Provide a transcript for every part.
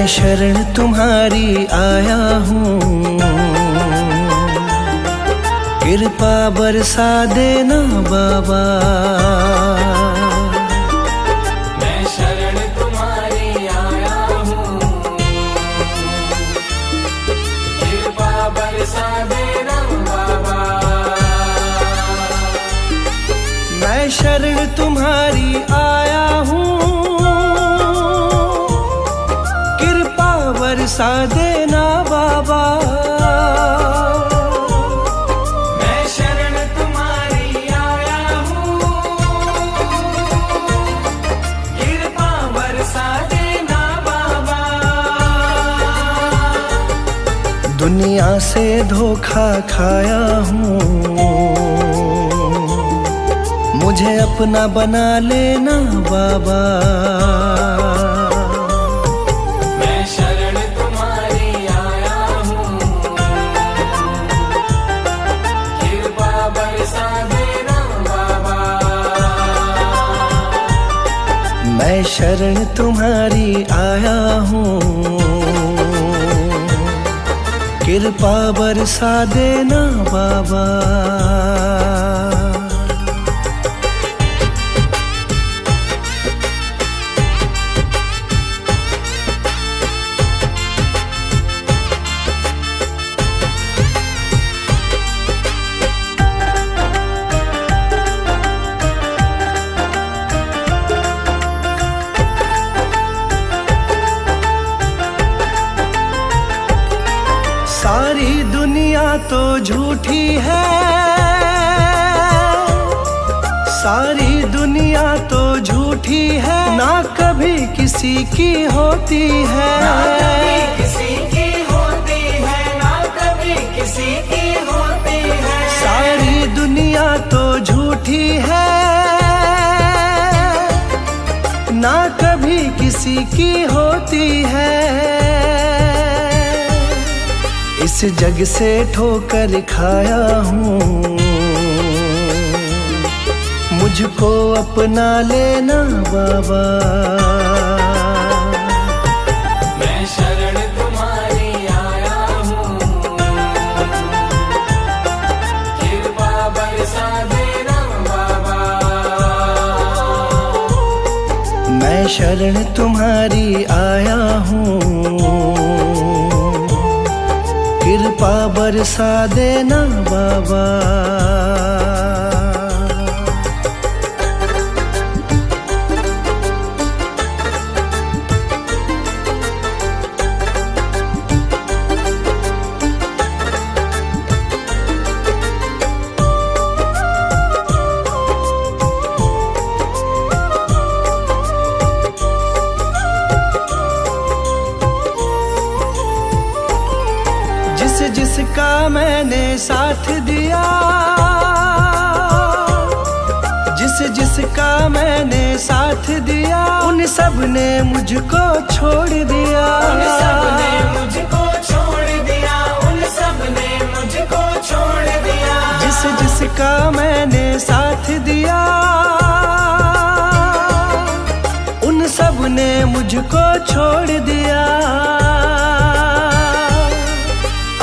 मैं शरण तुम्हारी आया हूँ, कृपा बरसा देना बाबा। मैं शरण तुम्हारी आया हूँ, कृपा बरसा देना बाबा। मैं शरण तुम्हारी आया हूँ, कृपा बरसा देना बाबा। मैं शरण तुम्हारी आया हूँ, कृपा बरसा देना बाबा। दुनिया से धोखा खाया हूँ, मुझे अपना बना लेना बाबा। मैं शरण तुम्हारी आया हूँ, कृपा बरसा देना बाबा। मैं शरण तुम्हारी आया हूँ, कृपा बरसा देना बाबा। सारी दुनिया तो झूठी है, सारी दुनिया तो झूठी है, ना कभी किसी की होती है। ना कभी किसी की होती है, ना कभी किसी की होती है। सारी दुनिया तो झूठी है, ना कभी किसी की होती है। इस जग से ठोकर खाया हूँ, मुझको अपना लेना बाबा। मैं शरण तुम्हारी आया हूँ, कृपा बरसा देना बाबा। मैं शरण तुम्हारी आया हूँ, कृपा बरसा देना बाबा। जिसका मैंने साथ दिया, जिसका मैंने साथ दिया, उन सब ने मुझको छोड़ दिया। उन सब ने मुझको छोड़ दिया, उन सब ने मुझको छोड़ दिया। जिसका मैंने साथ दिया, उन सब ने मुझको छोड़ दिया।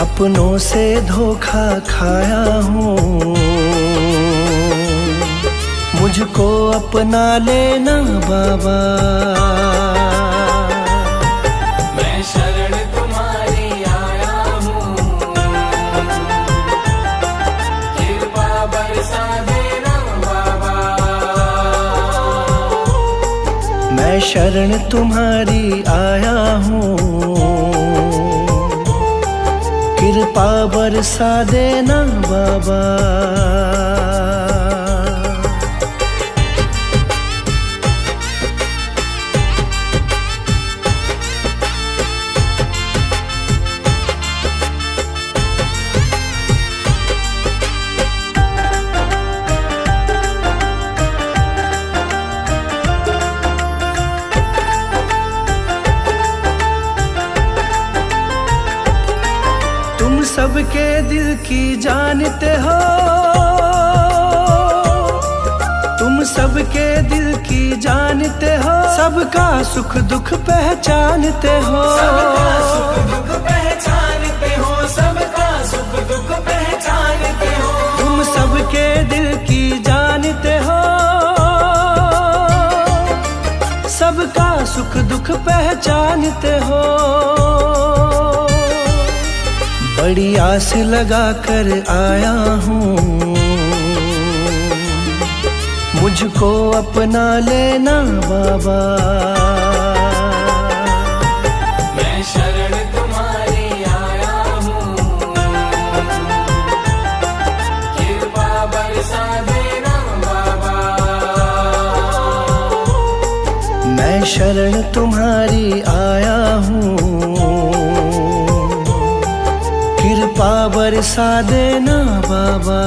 अपनों से धोखा खाया हूँ, मुझको अपना लेना बाबा। मैं शरण तुम्हारी आया हूँ, कृपा बरसा देना बाबा। मैं शरण तुम्हारी आया हूँ, कृपा बरसा देना बाबा। सबके दिल की जानते हो, तुम सबके दिल की जानते हो, सबका सुख दुख पहचानते हो। सबका सुख दुख पहचानते हो, सबका सुख दुख पहचानते हो। तुम सबके दिल की जानते हो, सबका सुख दुख पहचानते हो। बड़ी आस लगा कर आया हूँ, मुझको अपना लेना बाबा। मैं शरण तुम्हारी आया हूँ, कृपा बरसा देना बाबा। मैं शरण तुम्हारी आया हूँ, कृपा बरसा देना बाबा।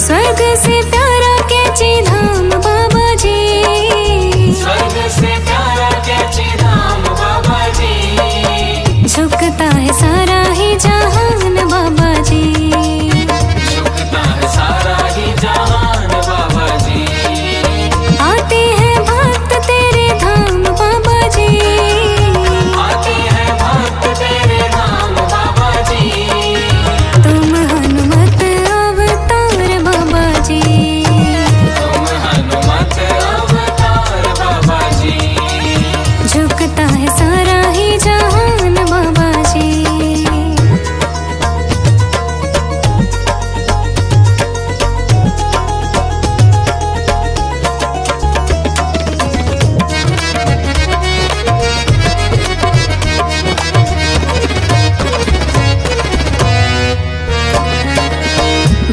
स्वर्ग से प्यारा कैची धाम बाबा जी, स्वर्ग से प्यारा कैची धाम बाबा जी। झुकता है सारा ही जहान बाबा जी, झुकता है सारा ही जहान बाबा जी। आते हैं भक्त तेरे धाम बाबा जी, आते हैं भक्त तेरे धाम बाबा जी। तुम हनुमत अवतार बाबा जी, तुम हनुमत अवतार बाबा जी। झुकता है सारा ही जहान बाबा जी।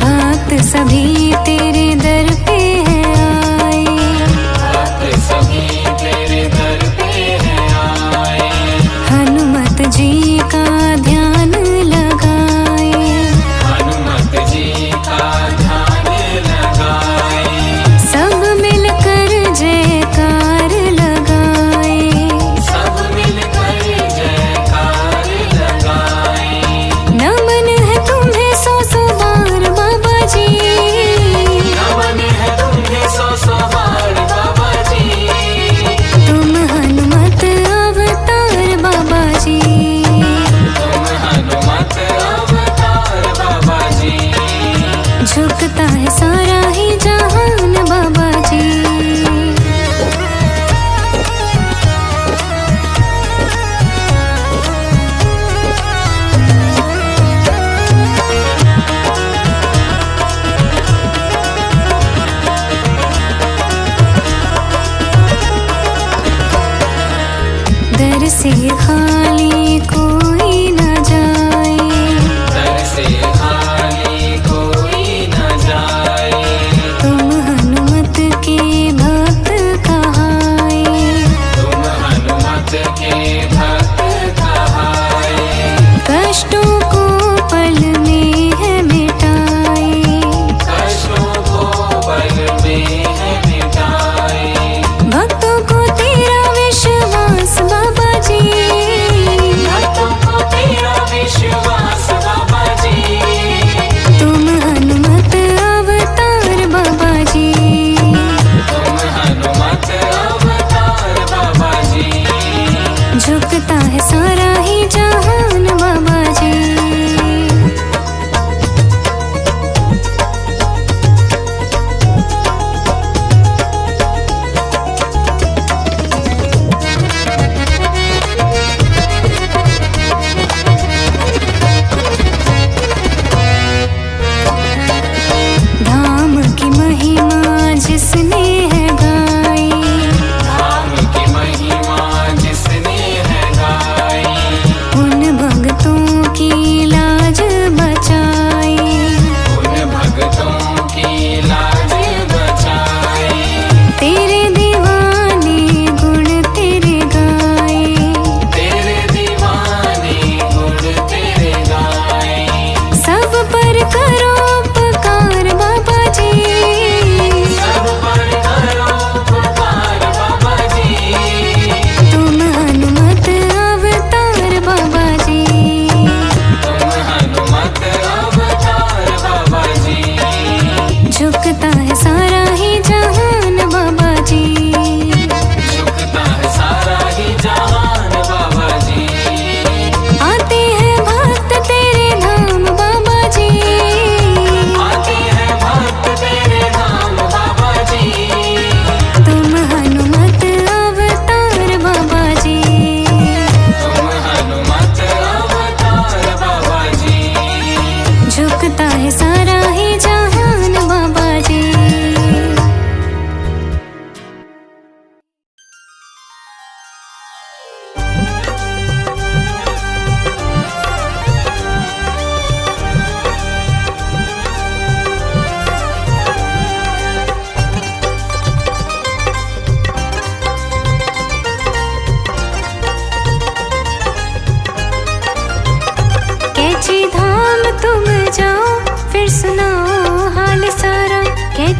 भक्त सभी तेरे दर पे हैं आए, भक्त सभी तेरे दर पे हैं आए। हनुमत जी का ध्यान लगाए, हनुमत जी का ध्यान लगाए। सब मिलकर जयकार लगाए, सब मिलकर जयकार लगाए। नमन है तुम्हें सौ सौ बार बाबा जी, नमन है तुम्हें सौ सौ बार बाबा जी। तुम हनुमत अवतार बाबा जी, तुम हनुमत अवतार बाबा जी। झुकता है सारा ही जहान बाबा जी। दर से खाली कोई न जाए, दर से खाली कोई न जाए। तुम हनुमत के भक्त कहाए, तुम हनुमत के भक्त कहाए। कष्टों को पल में है मिटाए, कष्टों को पल में है मिटाए। भक्तों को तेरा विश्वास बाबा जी,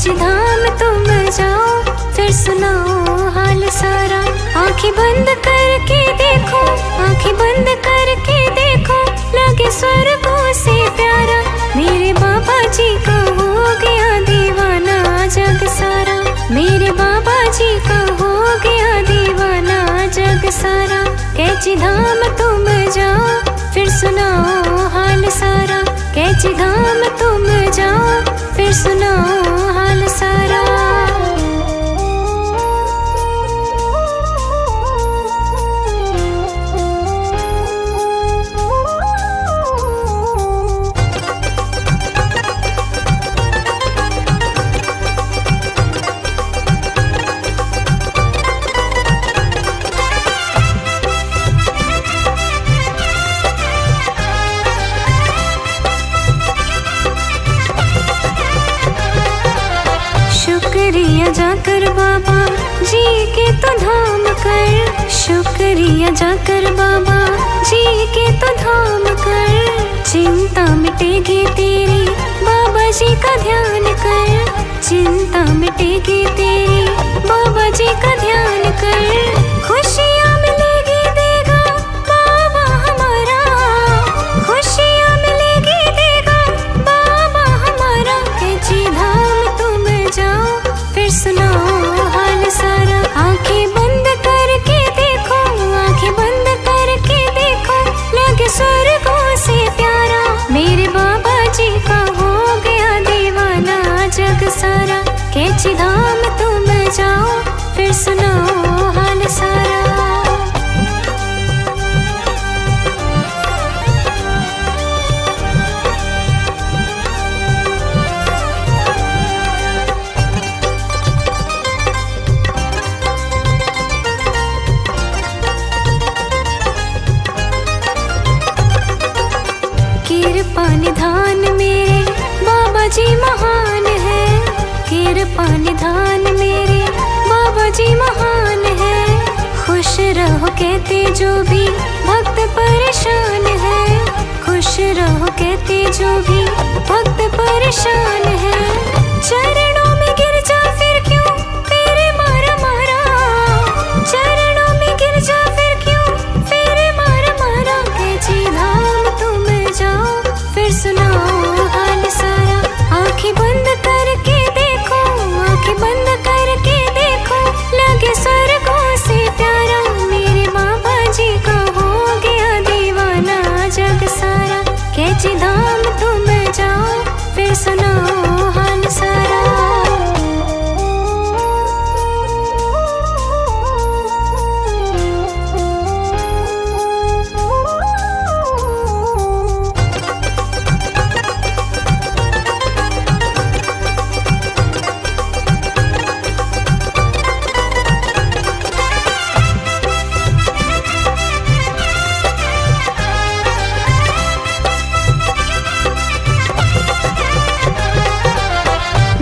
कैची धाम तुम जाओ, फिर सुनाओ हाल सारा। आंखें बंद करके देखो, आंखें बंद करके देखो, लगे स्वर्गों से प्यारा। मेरे बाबा जी का हो गया दीवाना जग सारा, मेरे बाबा जी का हो गया दीवाना जग सारा। कैची धाम तुम जाओ, फिर सुनाओ हाल सारा। कैची धाम तुम जाओ, फिर सुनाओ हाल सारा। शुक्रिया जाकर बाबा जी के तो धाम कर, शुक्रिया जाकर बाबा जी के तो धाम कर। चिंता मिटेगी तेरी बाबा जी का ध्यान कर, चिंता मिटेगी तेरी बाबा जी का ध्यान कर। खुशियाँ मिलेगी देगा बाबा हमारा, खुशियाँ मिलेगी देगा बाबा हमारा। कैची धाम तुम जाओ, फिर सुनाओ हाल सारा। आंखें बंद करके देखो, आंखें बंद करके देखो, लगे स्वर्गों से प्यारा। मेरे बाबा जी का हो गया दीवाना जग सारा। कैची धाम तुम जाओ, फिर सुनाओ हाल सारा। कृपा निधान मेरे बाबा जी महान है, कृपा निधान मेरे बाबा जी महान है। खुश रहो कहते जो भी भक्त परेशान है, खुश रहो कहते जो भी भक्त परेशान है। चरणों में गिर जा फिर क्यों तेरे मारा मारा, चरणों में गिर जा फिर क्यों तेरे मारा मारा। कैची धाम तुम जाओ, फिर सुनाओ हाल सारा। आंखें बंद करके देखो, आंखें बंद करके देखो, लगे स्वर्गों से प्यारा। मेरे बाबा जी का हो गया दीवाना जग सारा। कैची धाम तुम जाओ, फिर सुनाओ हाल सारा।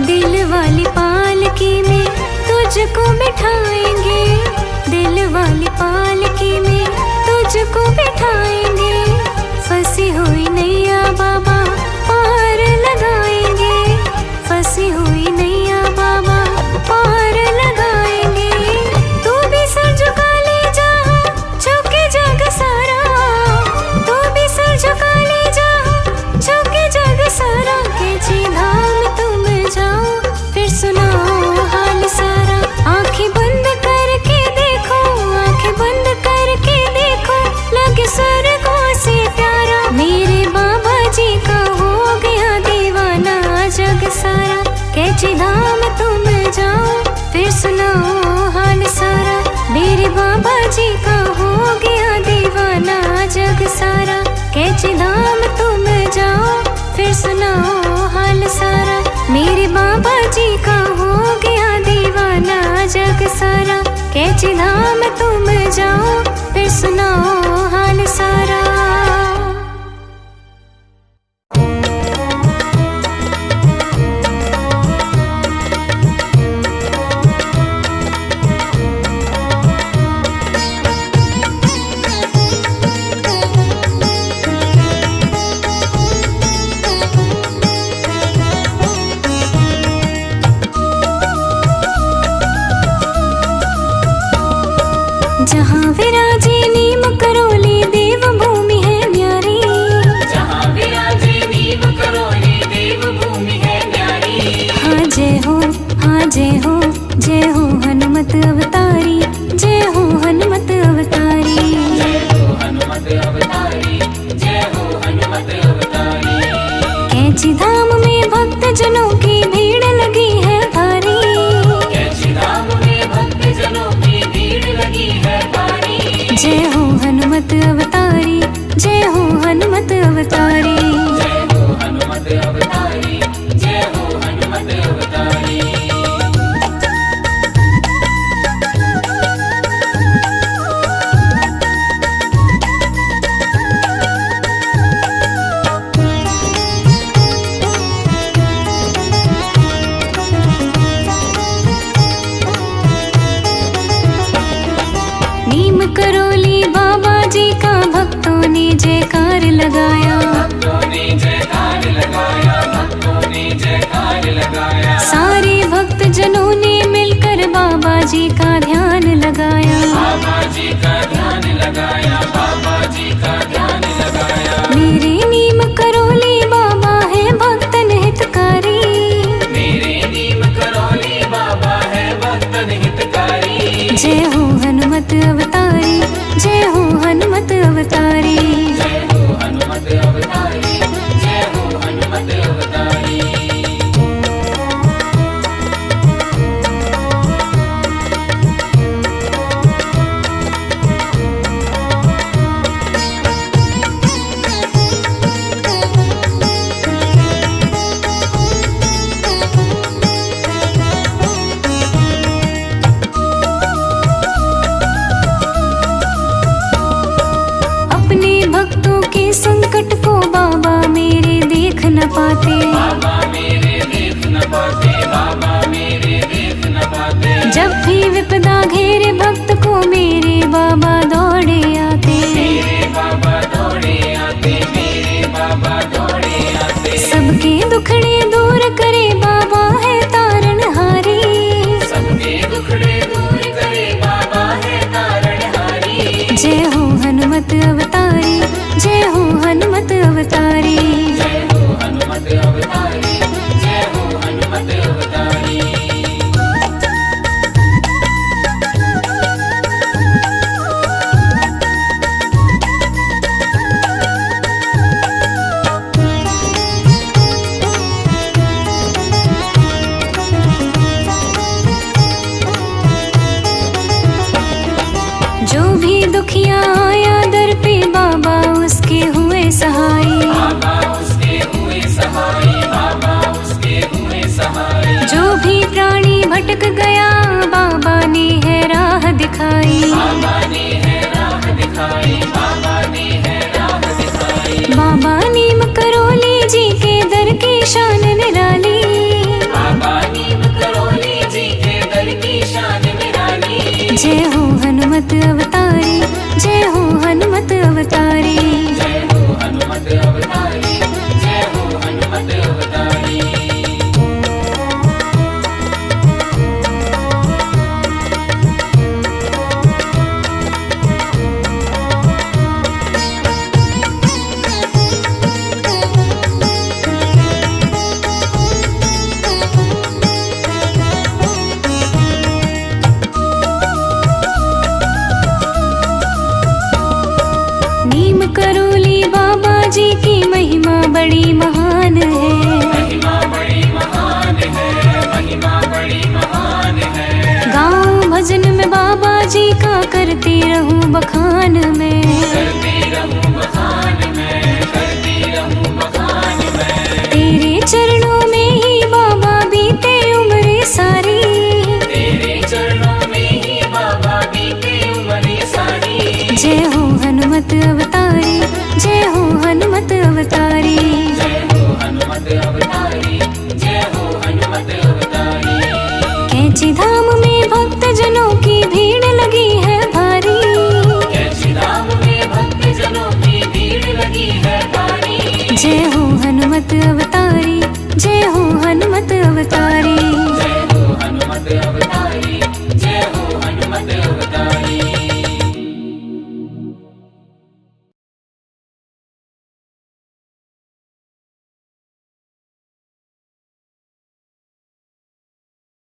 दिल वाली पालकी में तुझको बिठाएंगे, दिल वाली पालकी में तुझको बिठाएंगे। फंसी हुई नैया बाबा पार लगाएंगे, फंसी हुई नैया बाबा पार लगाएंगे। तू भी सर झुका ले जहाँ झुके जग सारा, तू भी सर झुका ले जहाँ झुके जग सारा। कैची धाम तुम जाओ, फिर सुनाओ हाल सारा। आंखें बंद करके देखो, आंखें बंद करके देखो, लगे स्वर्गों से प्यारा। मेरे बाबा जी का हो गया दीवाना जग सारा। कैची धाम तुम जाओ, फिर सुनाओ हाल सारा। मेरे बाबा जी का हो गया दीवाना जग सारा। कैची धाम तुम जाओ, फिर सुनाओ हाल सारा। मेरे बाबा जी का हो गया दीवाना जग सारा। कैची धाम तुम जाओ, फिर सुनाओ हाल सारा। जहाँ विराजे नीम करोली देव भूमि है न्यारी। जहाँ विराजे नीम करोली देव भूमि है न्यारी। हाँ जय हो, हाँ जय हो, जय हो हनुमत अवतारी, जय हो हनुमत अवतारी। जय हो हनुमत अवतारी, जय हो हनुमत अवतारी। कैची धाम में भक्त जनों की भीड़ लगी है भारी। कैची धाम में भक्त जनों की भीड़ लगी है भारी। जय हो हनुमत अवतारी, जय हो हनुमत अवतारी। जय हो हनुमत अवतारी, जय हो हनुमत अवतारी। नीम करोली बाबा जी का भक्तों ने जयकार लगाया। भक्तों ने जयकार लगाया, भक्तों ने जयकार लगाया। सारे भक्त जनों ने मिलकर बाबा जी का ध्यान लगाया। बाबा जी का ध्यान लगाया, बाबा जी का ध्यान लगाया। मेरे नीम करोली बाबा है भक्तन हितकारी। मेरे नीम करोली बाबा है भक्तन हितकारी। जय हो हनुमत अवतारी, जय हो हनुमत अवतारी। जय हो हनुमत अवतारी, जय हो हनुमत अवतारी। अपने भक्तों के संकट को बाबा मेरे देख न पाते। बाबा मेरे देख न पाते, बाबा मेरे देख न पाते। जब भी विपदा घेरे भक्त को मेरे बाबा दौड़े आते। मेरे बाबा दौड़े आते, मेरे बाबा दौड़े आते। सबके दुखड़े दूर करे बाबा है तारणहारी। सबके दुखड़े दूर करे बाबा है तारणहारी। जय हो हनुमत अवतारी, जय हो हनुमत अवतारी। जय हो हनुमत अवतारी, जय हो हनुमत अवतारी। जो भी दुखिया आया दर पे बाबा उसके हुए सहाय। बाबा उसके हुए सहाय, बाबा उसके हुए सहाय। जो भी प्राणी भटक गया बाबा ने है राह दिखाई। बाबा ने है राह दिखाई, बाबा ने है राह दिखाई। बाबा नीम करोली जी के दर की शान निराली। बाबा नीम करोली जी के दर की शान निराली। जय हो हनुमत अवतारी, जय हो हनुमत अवतारी। जय हो हनुमत अवतारी, जय हो हनुमत अवतारी। नीम करोली बाबा जी की महिमा बड़ी महान है। महिमा बड़ी महान है, महिमा बड़ी महान है। गाँव भजन में बाबा जी का करती रहूं बखान में। करती रहूं बखान में, करती रहूं बखान में। तेरे चरणों में ही बाबा बीते उम्र सारी। तेरे चरणों में ही बाबा बीते उम्र सारी। जय हो हनुमत अवतारी, जय हो हनुमत अवतारी। जय हो हनुमत अवतारी, जय हो हनुमत अवतारी। कैची धाम में भक्त जनों की भीड़ लगी है भारी। कैची धाम में भक्त जनों की भीड़ लगी है भारी। जय हो हनुमत अवतारी, जय हो हनुमत अवतारी।